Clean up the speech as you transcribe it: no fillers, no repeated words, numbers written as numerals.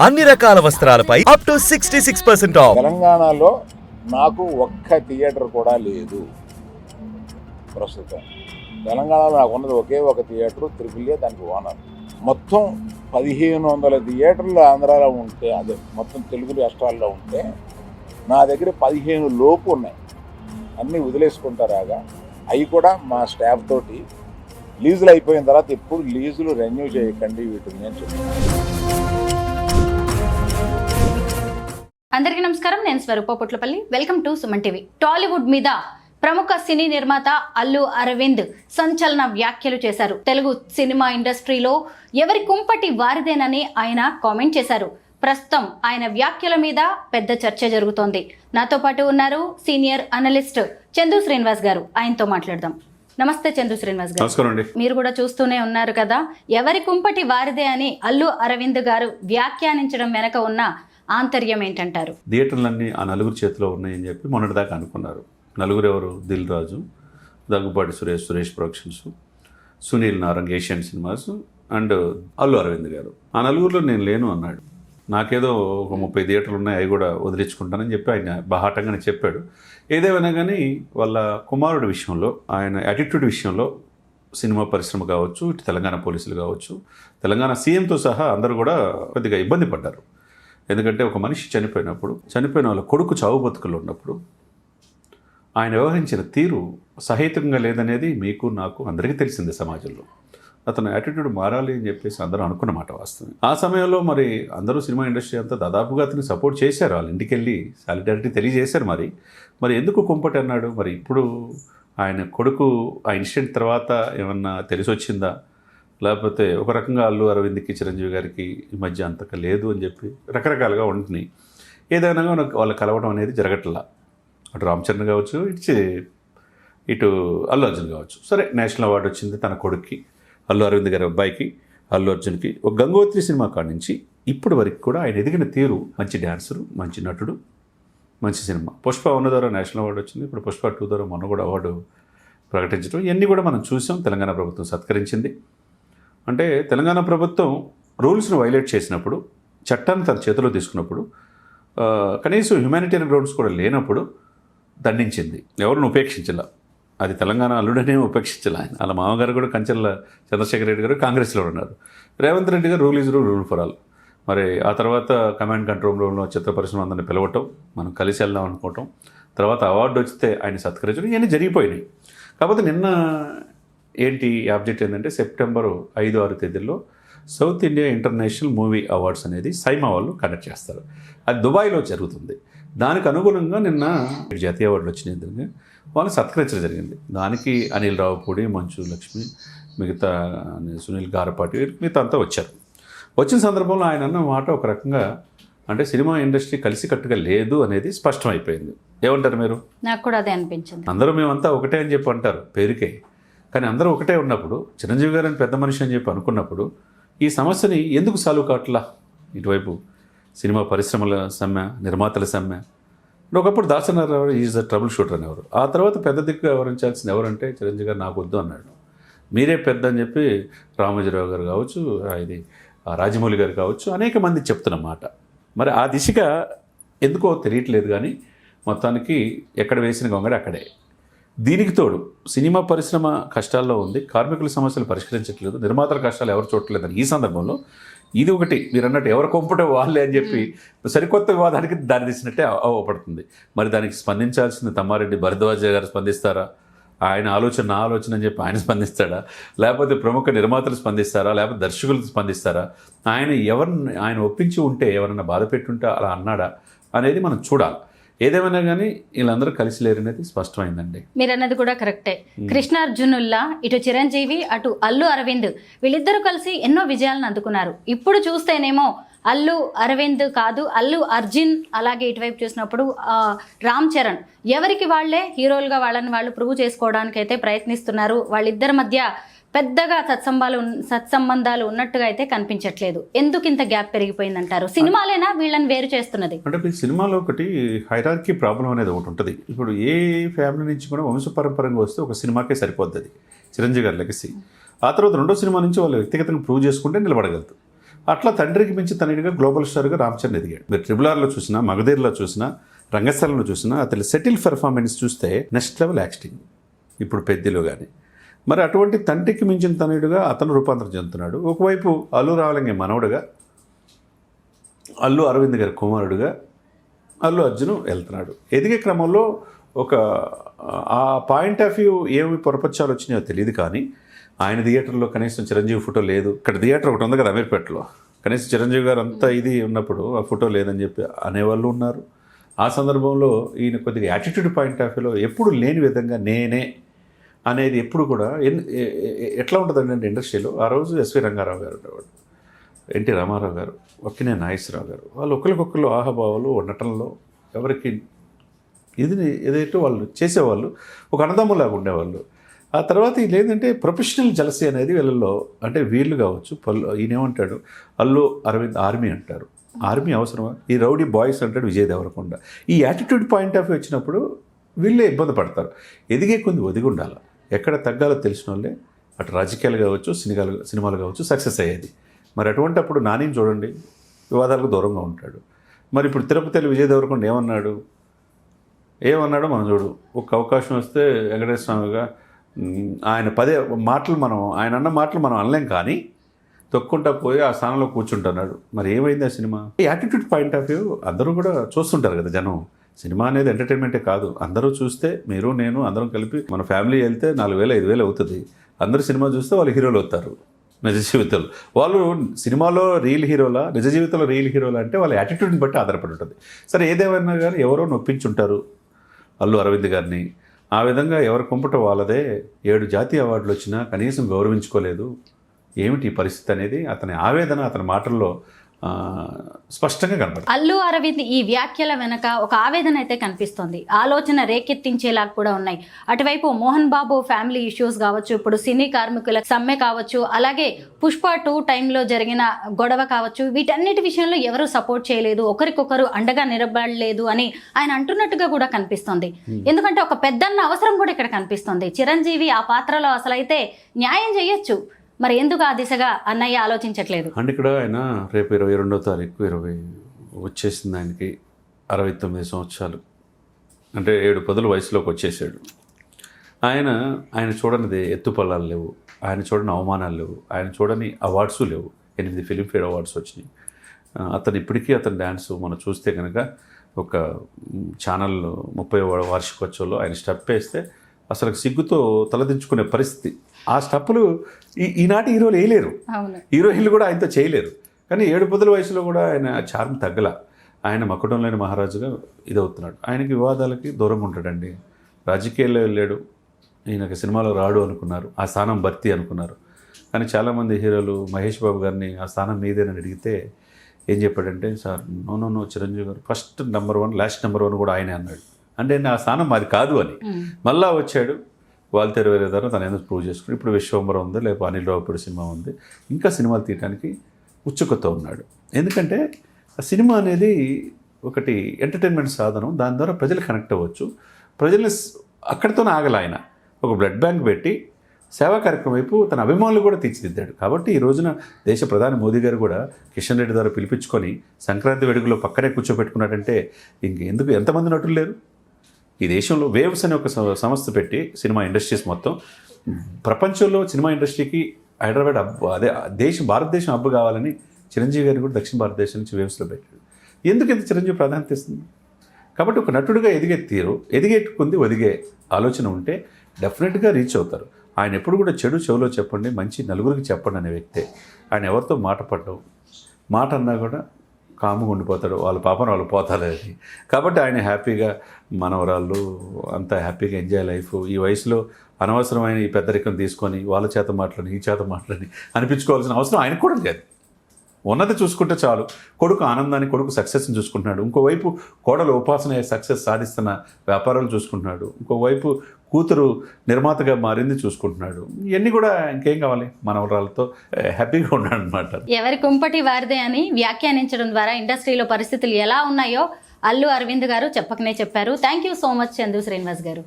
అన్ని రకాల వస్త్రాలపై up to 66% of. తెలంగాణలో నాకు ఒక్క థియేటర్ కూడా లేదు ప్రస్తుతం. తెలంగాణలో నాకు ఉన్నది ఒకే ఒక థియేటర్, త్రిపుల్ఏ, దానికి ఓనర్. మొత్తం 1500 థియేటర్లు ఆంధ్రాలో ఉంటే, అదే మొత్తం తెలుగు రాష్ట్రాల్లో ఉంటే నా దగ్గర 15 లోపు ఉన్నాయి. అన్నీ వదిలేసుకుంటారాగా. అవి కూడా మా స్టాఫ్ తోటి లీజులు అయిపోయిన తర్వాత ఎప్పుడు లీజులు రెన్యూ చేయకండి వీటిని అని చెప్పి. అందరికీ నమస్కారం, నేను Swarupa Potlapalli. Welcome to Suman TV. Tollywood మీద ప్రముఖ సినీ నిర్మాత అల్లు అరవింద్ సంచలన వ్యాఖ్యలు చేశారు. తెలుగు సినిమా ఇండస్ట్రీలో ఎవరి కుంపటి వారిదేనని ఆయన కామెంట్ చేశారు. ప్రస్తుతం ఆయన వ్యాఖ్యల మీద పెద్ద చర్చ జరుగుతోంది. నాతో పాటు ఉన్నారు సీనియర్ అనలిస్ట్ చందు శ్రీనివాస్ గారు. ఆయనతో మాట్లాడదాం. నమస్తే చందు శ్రీనివాస్ గారు. నమస్కారం అండి. మీరు కూడా చూస్తూనే ఉన్నారు కదా, ఎవరి కుంపటి వారిదే అని అల్లు అరవింద్ గారు వ్యాఖ్యానించడం వెనక ఉన్న ఆంతర్యం ఏంటంటారు? థియేటర్లన్నీ ఆ నలుగురు చేతిలో ఉన్నాయని చెప్పి మొన్నటిదాకా అనుకున్నారు. నలుగురు ఎవరు? Dil Raju, Daggubati Suresh Productions, Sunil Narang Asian Cinemas and Allu Aravind గారు. ఆ నలుగురిలో నేను లేను అన్నాడు. నాకేదో ఒక 30 థియేటర్లు ఉన్నాయి, అవి కూడా వదిలించుకుంటానని చెప్పి ఆయన బహాటంగానే చెప్పాడు. ఏదేమైనా కానీ వాళ్ళ కుమారుడి విషయంలో, ఆయన యాటిట్యూడ్ విషయంలో సినిమా పరిశ్రమ కావచ్చు, ఇటు తెలంగాణ పోలీసులు కావచ్చు, తెలంగాణ సీఎంతో సహా అందరూ కూడా కొద్దిగా ఇబ్బంది పడ్డారు. ఎందుకంటే ఒక మనిషి చనిపోయిన వాళ్ళ కొడుకు చావు బతుకుల్లో ఉన్నప్పుడు ఆయన వ్యవహరించిన తీరు సహేతుకంగా లేదనేది మీకు నాకు అందరికీ తెలిసిందే. సమాజంలో అతను యాటిట్యూడ్ మారాలి అని చెప్పేసి అందరూ అనుకున్న మాట వాస్తవం. ఆ సమయంలో మరి అందరూ సినిమా ఇండస్ట్రీ అంతా దాదాపుగా అతన్ని సపోర్ట్ చేశారు. వాళ్ళ ఇంటికి వెళ్ళి సాలిడారిటీ తెలియజేశారు. మరి ఎందుకు కుంపటి అన్నాడు? మరి ఇప్పుడు ఆయన కొడుకు ఆ ఇన్సిడెంట్ తర్వాత ఏమన్నా తెలిసి వచ్చిందా, లేకపోతే ఒక రకంగా అల్లు అరవింద్కి చిరంజీవి గారికి ఈ మధ్య అంతగా లేదు అని చెప్పి రకరకాలుగా ఉంటున్నాయి. ఏదైనా వాళ్ళు కలవడం అనేది జరగట్లా. అటు రామ్ చరణ్ కావచ్చు, ఇటు అల్లు అర్జున్ కావచ్చు. సరే, నేషనల్ అవార్డు వచ్చింది తన కొడుక్కి, అల్లు అరవింద్ గారి అబ్బాయికి, అల్లు అర్జున్కి. ఒక గంగోత్రి సినిమా కాడి నుంచి ఇప్పటి వరకు కూడా ఆయన ఎదిగిన తీరు, మంచి డ్యాన్సరు, మంచి నటుడు, మంచి సినిమా. పుష్ప 1 ద్వారా నేషనల్ అవార్డు వచ్చింది. ఇప్పుడు పుష్ప 2 ద్వారా మొన్న కూడా అవార్డు ప్రకటించడం, ఇవన్నీ కూడా మనం చూసాం. తెలంగాణ ప్రభుత్వం సత్కరించింది. అంటే తెలంగాణ ప్రభుత్వం రూల్స్ను వైలేట్ చేసినప్పుడు, చట్టాన్ని తన చేతిలో తీసుకున్నప్పుడు, కనీసం హ్యుమానిటేరియన్ గ్రౌండ్స్ కూడా లేనప్పుడు దండించింది. ఎవరిని ఉపేక్షించాల. అది తెలంగాణ అల్లుడనే ఉపేక్షించాల. ఆయన వాళ్ళ మామగారు కూడా కంచెల చంద్రశేఖర్ రెడ్డి గారు కాంగ్రెస్లో ఉన్నారు. రేవంత్ రెడ్డి గారు rule is rule for all. మరి ఆ తర్వాత కమాండ్ కంట్రోల్ రూమ్లో చిత్ర పరిశ్రమ అందరిని పిలవటం, మనం కలిసి వెళ్దాం అనుకోవటం, తర్వాత అవార్డు వస్తే ఆయన సత్కరించడం, ఇవన్నీ జరిగిపోయినాయి. కాకపోతే నిన్న ఏంటి ఆబ్జెక్ట్ ఏంటంటే, సెప్టెంబర్ 5-6 తేదీల్లో south India international movie awards అనేది సైమా వాళ్ళు కండక్ట్ చేస్తారు. అది దుబాయ్లో జరుగుతుంది. దానికి అనుగుణంగా నిన్న జాతీయ అవార్డులు వచ్చినాయి. వాళ్ళని సత్కరించడం జరిగింది. దానికి అనిల్ రావుపూడి, మంచు లక్ష్మి, మిగతా సునీల్ గారపాటి, మిగతా అంతా వచ్చారు. వచ్చిన సందర్భంలో ఆయన అన్న మాట ఒక రకంగా, అంటే సినిమా ఇండస్ట్రీ కలిసికట్టుగా లేదు అనేది స్పష్టమైపోయింది. ఏమంటారు మీరు? నాకు కూడా అదే అనిపించింది. అందరూ మేమంతా ఒకటే అని చెప్పి అంటారు పేరుకే, కానీ అందరూ ఒకటే ఉన్నప్పుడు, చిరంజీవి గారు అని పెద్ద మనిషి అని చెప్పి అనుకున్నప్పుడు ఈ సమస్యని ఎందుకు సాల్వ్ కావట్లా? ఇటువైపు సినిమా పరిశ్రమల సమ్మె, నిర్మాతల సమ్మె. ఒకప్పుడు Dasana Rao is the trouble shooter అనేవారు. ఆ తర్వాత పెద్ద దిక్కు వ్యవహరించాల్సింది ఎవరంటే చిరంజీవి గారు నాకు వద్దు అన్నాడు. మీరే పెద్ద అని చెప్పి రామోజీరావు గారు కావచ్చు, ఇది రాజమౌళి గారు కావచ్చు, అనేక మంది చెప్తున్న మాట. మరి ఆ దిశగా ఎందుకో తెలియట్లేదు. కానీ మొత్తానికి ఎక్కడ వేసిన గొంగడి అక్కడే. దీనికి తోడు సినిమా పరిశ్రమ కష్టాల్లో ఉంది, కార్మికుల సమస్యలు పరిష్కరించట్లేదు, నిర్మాతల కష్టాలు ఎవరు చూడట్లేదని ఈ సందర్భంలో ఇది ఒకటి మీరు అన్నట్టు ఎవరు కొంపటే వాళ్ళే అని చెప్పి సరికొత్త వివాదానికి దారి తీసినట్టే అవపడుతుంది. మరి దానికి స్పందించాల్సింది తమ్మారెడ్డి భరద్వాజ గారు స్పందిస్తారా? ఆయన ఆలోచన నా ఆలోచన అని చెప్పి ఆయన స్పందిస్తాడా? లేకపోతే ప్రముఖ నిర్మాతలు స్పందిస్తారా? లేకపోతే దర్శకులు స్పందిస్తారా? ఆయన ఒప్పించి ఉంటే, ఎవరన్నా బాధ పెట్టుంటే అలా అన్నాడా అనేది మనం చూడాలి. ఏదేమైనా కానీ వీళ్ళందరూ కలిసి లేరనేది స్పష్టమైందండి. మీరు అన్నది కూడా కరెక్టే. కృష్ణార్జునుల్లా ఇటు చిరంజీవి, అటు అల్లు అరవింద్ వీళ్ళిద్దరూ కలిసి ఎన్నో విజయాలను అందుకున్నారు. ఇప్పుడు చూస్తేనేమో అల్లు అరవింద్ కాదు, అల్లు అర్జున్, అలాగే ఇటువైపు చూసినప్పుడు రామ్ చరణ్ ఎవరికి వాళ్లే హీరోలుగా వాళ్ళని వాళ్ళు ప్రూవ్ చేసుకోవడానికి అయితే ప్రయత్నిస్తున్నారు. వాళ్ళిద్దరి మధ్య పెద్దగా సత్సంబంధాలు ఉన్నట్టుగా అయితే కనిపించట్లేదు. ఎందుకు ఇంత గ్యాప్ పెరిగిపోయిందంటారు? సినిమాలేనా వీళ్ళని వేరు చేస్తున్నది? అంటే సినిమాలో ఒకటి హైరార్కీ ప్రాబ్లం అనేది ఒకటి ఉంటుంది. ఇప్పుడు ఏ ఫ్యామిలీ నుంచి కూడా వంశపరంపరంగా వస్తే ఒక సినిమాకే సరిపోద్ది. చిరంజీవి గారి లెగసీ. ఆ తర్వాత రెండో సినిమా నుంచి వాళ్ళు వ్యక్తిగతంగా ప్రూవ్ చేసుకుంటే నిలబడగలుగుతారు. అట్లా తండ్రికి మించి తనయుడిగా గ్లోబల్ స్టార్గా రామ్ చరణ్ ఎదిగాడు. మీరు RRRలో చూసినా, మగధీర్లో చూసినా, రంగస్థలంలో చూసినా అతని సెటిల్ పెర్ఫార్మెన్స్ చూస్తే నెక్స్ట్ లెవెల్ యాక్టింగ్. ఇప్పుడు పెద్దిలో కానీ మరి అటువంటి తండ్రికి మించిన తనయుడిగా అతను రూపాంతరం చెందుతున్నాడు. ఒకవైపు అల్లు రామలింగ మనవడుగా, అల్లు అరవింద్ గారి కుమారుడుగా అల్లు అర్జున్ వెళ్తున్నాడు. ఎదిగే క్రమంలో ఒక ఆ పాయింట్ ఆఫ్ వ్యూ ఏమి పొరపచ్చాలు వచ్చినాయో తెలియదు, కానీ ఆయన థియేటర్లో కనీసం చిరంజీవి ఫోటో లేదు. ఇక్కడ థియేటర్ ఒకటి ఉంది కదా అమీర్పేటలో, కనీసం చిరంజీవి గారు అంతా ఇది ఉన్నప్పుడు ఆ ఫోటో లేదని చెప్పి అనేవాళ్ళు ఉన్నారు. ఆ సందర్భంలో ఈయన కొద్దిగా యాటిట్యూడ్ పాయింట్ ఆఫ్ వ్యూలో ఎప్పుడు లేని విధంగా నేనే అనేది ఎప్పుడు కూడా ఎట్లా ఉంటుందండి ఇండస్ట్రీలో. ఆ రోజు ఎస్వి రంగారావు గారు ఉండేవాడు, ఎన్టీ రామారావు గారు, ఒక్కినే నాగేశ్వరరావు గారు, వాళ్ళు ఒకరికొకరు ఆహాభావాలు నటనలో ఎవరికి ఏదైతే వాళ్ళు చేసేవాళ్ళు ఒక అన్నదమ్ములాగా ఉండేవాళ్ళు. ఆ తర్వాత ఇది ఏంటంటే ప్రొఫెషనల్ జలసీ అనేది వీళ్ళల్లో, అంటే వీళ్ళు కావచ్చు ఈయన ఏమంటాడు అల్లు అరవింద్ ఆర్మీ అంటారు. ఆర్మీ అవసరమా? ఈ రౌడీ బాయ్స్ అంటాడు విజయ్ దేవరకొండ. ఈ యాటిట్యూడ్ పాయింట్ ఆఫ్ వ్యూ వచ్చినప్పుడు వీళ్ళే ఇబ్బంది పడతారు. ఎదిగే కొంది ఒదిగి ఉండాలి. ఎక్కడ తగ్గాలో తెలిసిన వాళ్ళే అటు రాజకీయాలు కావచ్చు, సినిమాలు కావచ్చు సక్సెస్ అయ్యేది. మరి అటువంటి అప్పుడు నానిని చూడండి, వివాదాలకు దూరంగా ఉంటాడు. మరి ఇప్పుడు తిరుపతిలో విజయ్ దేవరకొండ ఏమన్నాడో మనం చూడు. ఒక అవకాశం వస్తే వెంకటేశ్వర స్వామిగా ఆయన ఆయన అన్న మాటలు మనం అనలేం, కానీ తొక్కుంటా పోయి ఆ స్థానంలో కూర్చుంటున్నాడు. మరి ఏమైంది ఆ cinema? Attitude point of view అందరూ కూడా చూస్తుంటారు కదా జనం. సినిమా అనేది ఎంటర్టైన్మెంటే కాదు, అందరూ చూస్తే మీరు నేను అందరం కలిపి మన ఫ్యామిలీ వెళ్తే 4,000 5,000 అవుతుంది. అందరూ సినిమా చూస్తే వాళ్ళు హీరోలు అవుతారు నిజ జీవితంలో. వాళ్ళు సినిమాలో రియల్ హీరోలా, నిజ జీవితంలో రియల్ హీరోలా అంటే వాళ్ళ యాటిట్యూడ్ని బట్టి ఆధారపడి ఉంటుంది. సరే ఏదేమైనా కానీ ఎవరో నొప్పించుంటారు అల్లు అరవింద్ గారిని. ఆ విధంగా ఎవరి కుంపట వాళ్ళదే 7 జాతీయ అవార్డులు వచ్చినా కనీసం గౌరవించుకోలేదు. ఏమిటి ఈ పరిస్థితి అనేది అతని ఆవేదన అతని మాటల్లో స్పష్టంగా కనపడుతుంది. అల్లు అరవింద్ ఈ వ్యాఖ్యల వెనక ఒక ఆవేదన అయితే కనిపిస్తుంది, ఆలోచన రేకెత్తించేలా కూడా ఉన్నాయి. అటువైపు మోహన్ బాబు ఫ్యామిలీ ఇష్యూస్ కావచ్చు, ఇప్పుడు సినీ కార్మికుల సమ్మె కావచ్చు, అలాగే పుష్ప 2 టైంలో జరిగిన గొడవ కావచ్చు, వీటన్నిటి విషయంలో ఎవరు సపోర్ట్ చేయలేదు, ఒకరికొకరు అండగా నిలబడలేదు అని ఆయన అంటున్నట్టుగా కూడా కనిపిస్తుంది. ఎందుకంటే ఒక పెద్దన్న అవసరం కూడా ఇక్కడ కనిపిస్తుంది. చిరంజీవి ఆ పాత్రలో అసలైతే న్యాయం చేయొచ్చు, మరి ఎందుకు ఆ దిశగా అన్నయ్య ఆలోచించట్లేదు? అంటే ఇక్కడ ఆయన రేపు 22వ తారీఖు వచ్చేసింది. ఆయనకి 69 సంవత్సరాలు, అంటే 7 పదుల వయసులోకి వచ్చేసాడు. ఆయన చూడనిది ఎత్తుపల్లాలు లేవు, ఆయన చూడని అవమానాలు లేవు, ఆయన చూడని అవార్డ్స్ లేవు. 8 ఫిలింఫేర్ అవార్డ్స్ వచ్చినాయి. అతను ఇప్పటికీ అతని డ్యాన్స్ మనం చూస్తే కనుక ఒక ఛానల్ 30వ వార్షికోత్సవంలో ఆయన స్టెప్ వేస్తే అసలు సిగ్గుతో తలదించుకునే పరిస్థితి. ఆ స్టెప్పులు ఈనాటి హీరోలు వేయలేరు, హీరోయిన్లు కూడా ఆయనతో చేయలేరు. కానీ 7 పదుల వయసులో కూడా ఆయన చార్మ్ తగ్గల. ఆయన మకుటం లేని మహారాజుగా ఇదవుతున్నాడు. ఆయనకి వివాదాలకి దూరంగా ఉంటాడండి. రాజకీయాల్లో వెళ్ళాడు, ఈయనకి సినిమాలో రాడు అనుకున్నారు, ఆ స్థానం భర్తీ అనుకున్నారు. కానీ చాలామంది హీరోలు మహేష్ బాబు గారిని ఆ స్థానం మీదేనని అడిగితే ఏం చెప్పాడంటే, సార్ నో చిరంజీవి గారు ఫస్ట్ నెంబర్ 1 లాస్ట్ నెంబర్ 1 కూడా ఆయనే అన్నాడు. అంటే ఆ స్థానం మాది కాదు అని. మళ్ళా వచ్చాడు, వాళ్ళు తెరవేరేదారో తను ఏదో ప్రూవ్ చేసుకుని ఇప్పుడు విశ్వంబరం ఉంది, లేకపోతే అనిల్ రావుపూడి సినిమా ఉంది, ఇంకా సినిమాలు తీయడానికి ఉత్సుకత ఉన్నాడు. ఎందుకంటే ఆ సినిమా అనేది ఒకటి ఎంటర్టైన్మెంట్ సాధనం, దాని ద్వారా ప్రజలు కనెక్ట్ అవ్వచ్చు. ప్రజల్ని అక్కడితోనే ఆగల ఆయన ఒక బ్లడ్ బ్యాంక్ పెట్టి సేవా కార్యక్రమం వైపు తన అభిమానులు కూడా తీర్చిదిద్దాడు. కాబట్టి ఈ రోజున దేశ ప్రధాని మోదీ గారు కూడా కిషన్ రెడ్డి ద్వారా పిలిపించుకొని సంక్రాంతి వేడుకలో పక్కనే కూర్చోబెట్టుకున్నాడంటే ఇంకెందుకు ఎంతమంది నటులు లేరు ఈ దేశంలో. వేవ్స్ అనే ఒక సంస్థ పెట్టి సినిమా ఇండస్ట్రీస్ మొత్తం ప్రపంచంలో సినిమా ఇండస్ట్రీకి హైదరాబాద్ భారతదేశం హబ్బు కావాలని చిరంజీవి గారిని కూడా దక్షిణ భారతదేశం నుంచి వేవ్స్లో పెట్టాడు. ఎందుకు ఇంత చిరంజీవి ప్రాధాన్యత ఇస్తుంది? కాబట్టి ఒక నటుడిగా ఎదిగేట్టుకుంది ఒదిగే ఆలోచన ఉంటే డెఫినెట్గా రీచ్ అవుతారు. ఆయన ఎప్పుడు కూడా చెడు చెవులో చెప్పండి, మంచి నలుగురికి చెప్పండి అనే వ్యక్తే. ఆయన ఎవరితో మాట అన్నా కూడా కాముగా ఉండిపోతాడు, వాళ్ళ పాపను వాళ్ళు పోతారని. కాబట్టి ఆయన హ్యాపీగా మనవరాళ్ళు అంతా హ్యాపీగా ఎంజాయ్ లైఫ్. ఈ వయసులో అనవసరమైన ఈ పెద్దరికం తీసుకొని వాళ్ళ చేత మాట్లాడి ఈ చేత మాట్లాడి అనిపించుకోవాల్సిన అవసరం ఆయనకు కూడా లేదు. ఉన్నది చూసుకుంటే చాలు. కొడుకు ఆనందాన్ని, కొడుకు సక్సెస్ని చూసుకుంటున్నాడు. ఇంకోవైపు కోడలు ఉపాసన సక్సెస్ సాధిస్తున్న వ్యాపారాలు చూసుకుంటున్నాడు. ఇంకోవైపు కూతురు నిర్మాతగా మారింది చూసుకుంటున్నాడు. ఇవన్నీ కూడా ఇంకేం కావాలి, మనవరాలతో హ్యాపీగా ఉన్నాడు అనమాట. ఎవరి కుంపటి వారిదే అని వ్యాఖ్యానించడం ద్వారా ఇండస్ట్రీలో పరిస్థితులు ఎలా ఉన్నాయో అల్లు అరవింద్ గారు చెప్పకనే చెప్పారు. Thank you so much Chandu Srinivas గారు.